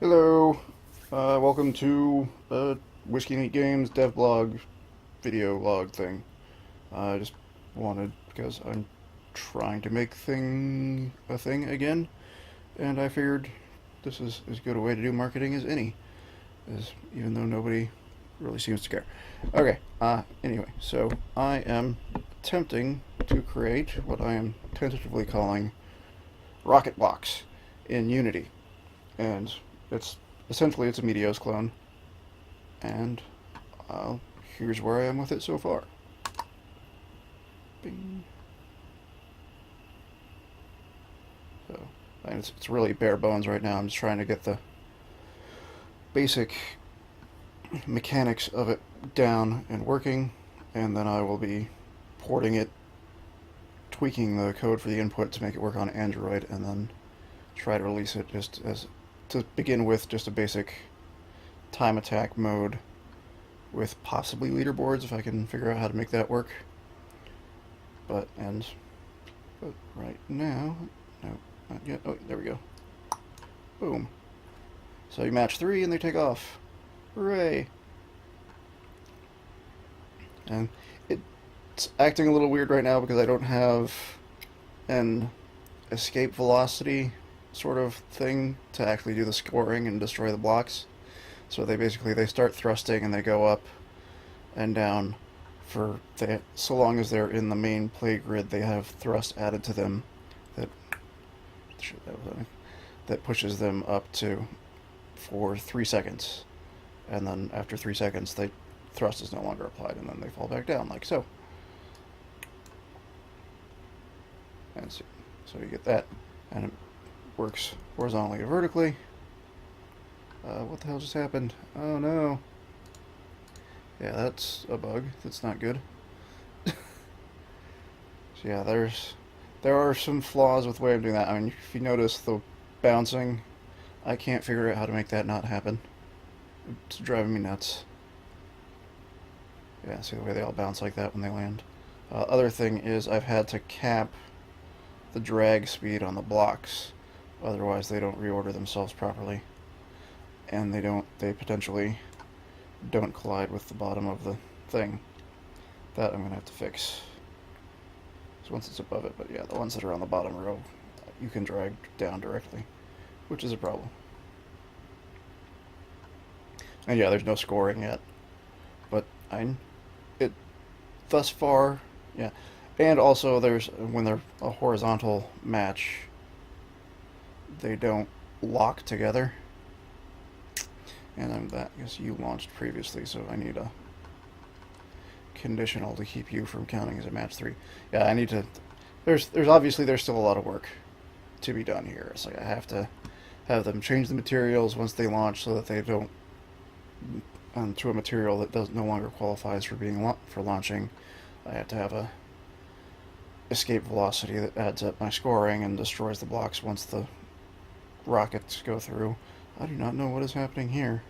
Hello, welcome to Whiskey Neat Games dev blog video log thing. I just wanted, because I'm trying to make a thing again, and I figured this is as good a way to do marketing as any, even though nobody really seems to care. Okay, anyway, so I am attempting to create what I am tentatively calling Rocket Blocks in Unity, and it's essentially it's a Meteos clone, and here's where I am with it so far. Bing. So it's really bare bones right now. I'm just trying to get the basic mechanics of it down and working, and then I will be porting it, tweaking the code for the input to make it work on Android, and then try to release it just as to begin with just a basic time attack mode with possibly leaderboards if I can figure out how to make that work. But right now, no, not yet. Oh, there we go. Boom. So you match 3 and they take off. Hooray! And it's acting a little weird right now because I don't have an escape velocity sort of thing to actually do the scoring and destroy the blocks. So they start thrusting and they go up and down so long as they're in the main play grid. They have thrust added to them that pushes them up to for 3 seconds, and then after 3 seconds the thrust is no longer applied, and then they fall back down like so. And so you get that, and it works horizontally or vertically. What the hell just happened? Oh no. Yeah, that's a bug. That's not good. So yeah, there are some flaws with the way I'm doing that. I mean, if you notice the bouncing, I can't figure out how to make that not happen. It's driving me nuts. Yeah, see the way they all bounce like that when they land. Other thing is I've had to cap the drag speed on the blocks, otherwise they don't reorder themselves properly, and they potentially don't collide with the bottom of the thing. That I'm gonna have to fix. So once it's above it, but yeah, the ones that are on the bottom row, you can drag down directly, which is a problem. And yeah, there's no scoring yet, but it thus far, yeah. And also, when they're a horizontal match, they don't lock together. And I guess you launched previously, so I need a conditional to keep you from counting as a match 3. Yeah, I need to. There's obviously there's still a lot of work to be done here. It's like I have to have them change the materials once they launch so that they don't to a material that no longer qualifies for launching. I have to have a escape velocity that adds up my scoring and destroys the blocks once the rockets go through. I do not know what is happening here.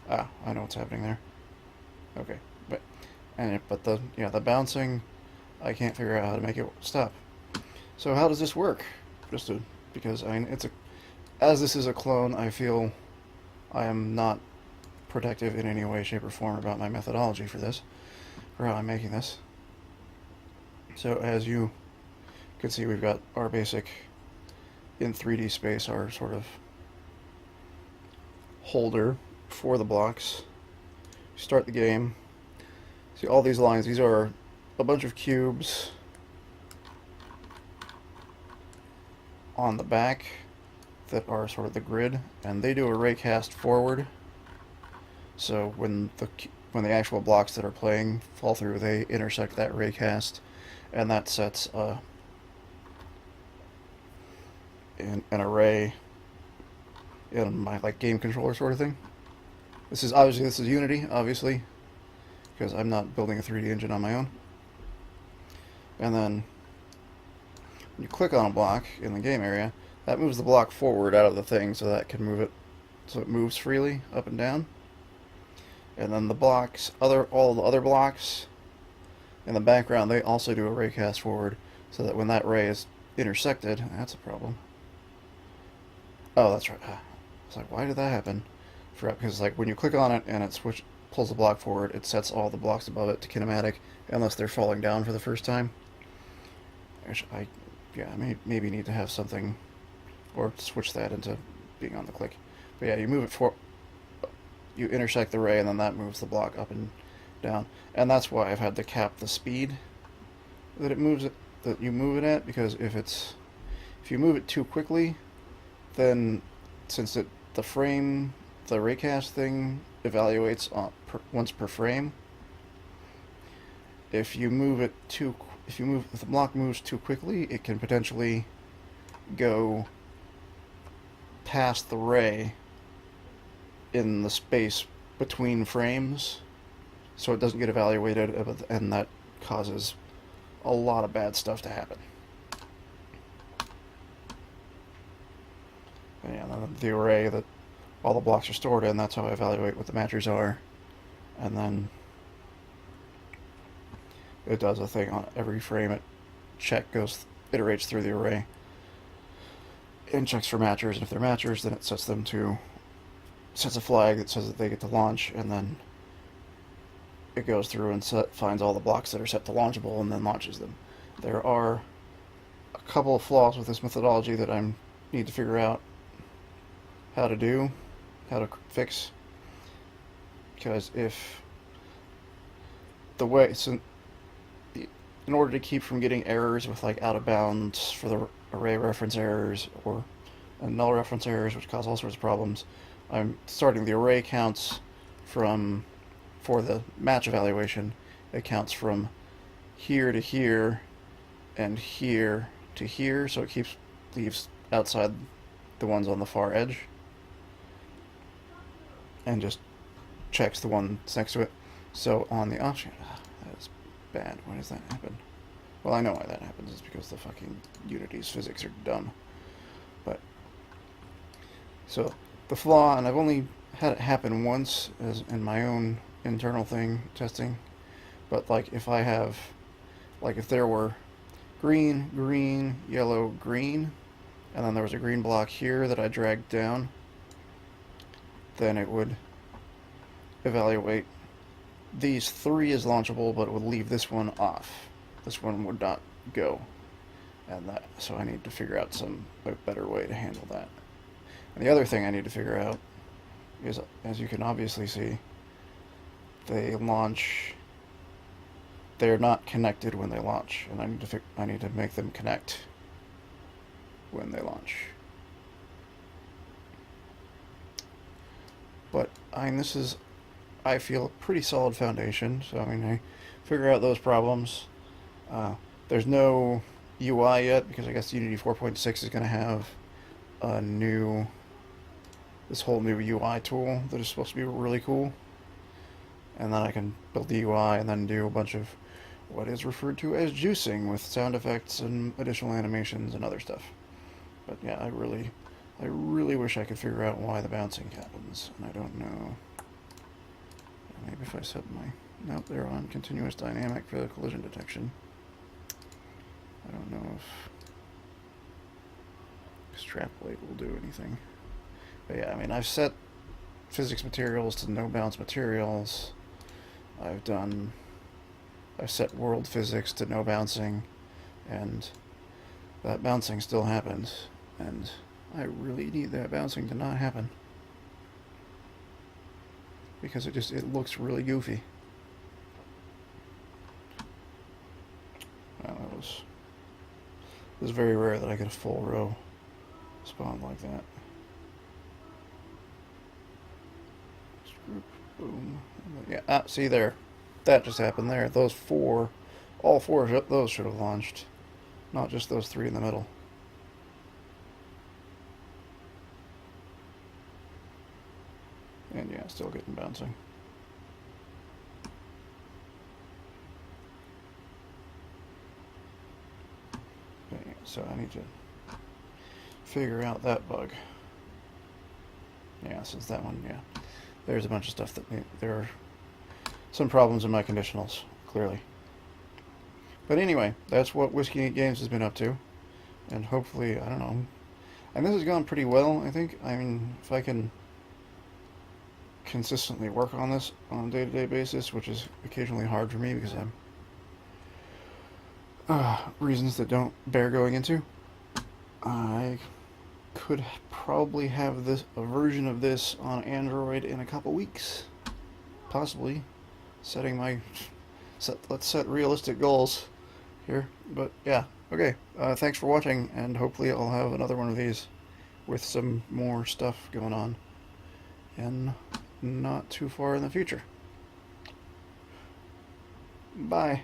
Ah, I know what's happening there. Okay, but the bouncing, I can't figure out how to make it stop. So how does this work? Because as this is a clone, I feel I am not protective in any way, shape, or form about my methodology for how I'm making this. So as you can see, we've got our basic, in 3D space, our sort of holder for the blocks. Start the game. See all these lines, these are a bunch of cubes on the back that are sort of the grid, and they do a raycast forward. So when the actual blocks that are playing fall through, they intersect that raycast, and that sets an array in my game controller sort of thing. This is Unity, obviously, because I'm not building a 3D engine on my own. And then when you click on a block in the game area, that moves the block forward out of the thing so that can move it so it moves freely up and down. And then all the other blocks in the background, they also do a raycast forward, so that when that ray is intersected. That's a problem. Oh, that's right. It's like, why did that happen? Because like when you click on it and it pulls the block forward, it sets all the blocks above it to kinematic unless they're falling down for the first time. Which yeah, maybe need to have something, or switch that into being on the click. But yeah, you move it you intersect the ray, and then that moves the block up and down. And that's why I've had to cap the speed that that you move it at, because if you move it too quickly, then since the raycast thing evaluates once per frame. If the block moves too quickly, it can potentially go past the ray in the space between frames, so it doesn't get evaluated, and that causes a lot of bad stuff to happen. And yeah, the array that all the blocks are stored in, that's how I evaluate what the matchers are, and then it does a thing on every frame. It iterates through the array and checks for matchers, and if they're matchers, then it sets a flag that says that they get to launch, and then it goes through and finds all the blocks that are set to launchable and then launches them. There are a couple of flaws with this methodology that I need to figure out how to fix, because if the way in order to keep from getting errors with like out of bounds for the array reference errors or null reference errors, which cause all sorts of problems, I'm starting the array counts for the match evaluation. It counts from here to here and here to here, so it leaves outside the ones on the far edge, and just checks the one next to it. So on the option, that is bad. Why does that happen? Well, I know why that happens. It's because the fucking Unity's physics are dumb. But so the flaw, and I've only had it happen once as in my own internal thing testing, but like if there were green, green, yellow, green, and then there was a green block here that I dragged down, then it would evaluate these three as launchable, but it would leave this one off. This one would not go, so I need to figure out a better way to handle that. And the other thing I need to figure out is, as you can obviously see, they're not connected when they launch, and I need to make them connect when they launch. But I feel a pretty solid foundation, so I figure out those problems. There's no UI yet, because I guess Unity 4.6 is going to have this whole new UI tool that is supposed to be really cool. And then I can build the UI and then do a bunch of what is referred to as juicing with sound effects and additional animations and other stuff. But yeah, I really wish I could figure out why the bouncing happens, and I don't know. Maybe if I set nope, they're on continuous dynamic for the collision detection. I don't know if extrapolate will do anything. But yeah, I've set physics materials to no bounce materials. I've set world physics to no bouncing, and that bouncing still happens, and I really need that bouncing to not happen, because it looks really goofy. Well, it was very rare that I get a full row spawn like that. Boom. Yeah, see there. That just happened there. All four of those should have launched, not just those three in the middle. And yeah, still getting bouncing. Okay, so I need to figure out that bug. Yeah, since that one, yeah. There's a bunch of stuff there are some problems in my conditionals, clearly. But anyway, that's what Whiskey Games has been up to. and hopefully, I don't know. And this has gone pretty well, I think. I mean, if I can consistently work on this on a day-to-day basis, which is occasionally hard for me because I'm reasons that don't bear going into, I could probably have this a version of this on Android in a couple weeks, possibly. Setting my let's set realistic goals here, but yeah, okay. Thanks for watching, and hopefully I'll have another one of these with some more stuff going on in not too far in the future. Bye.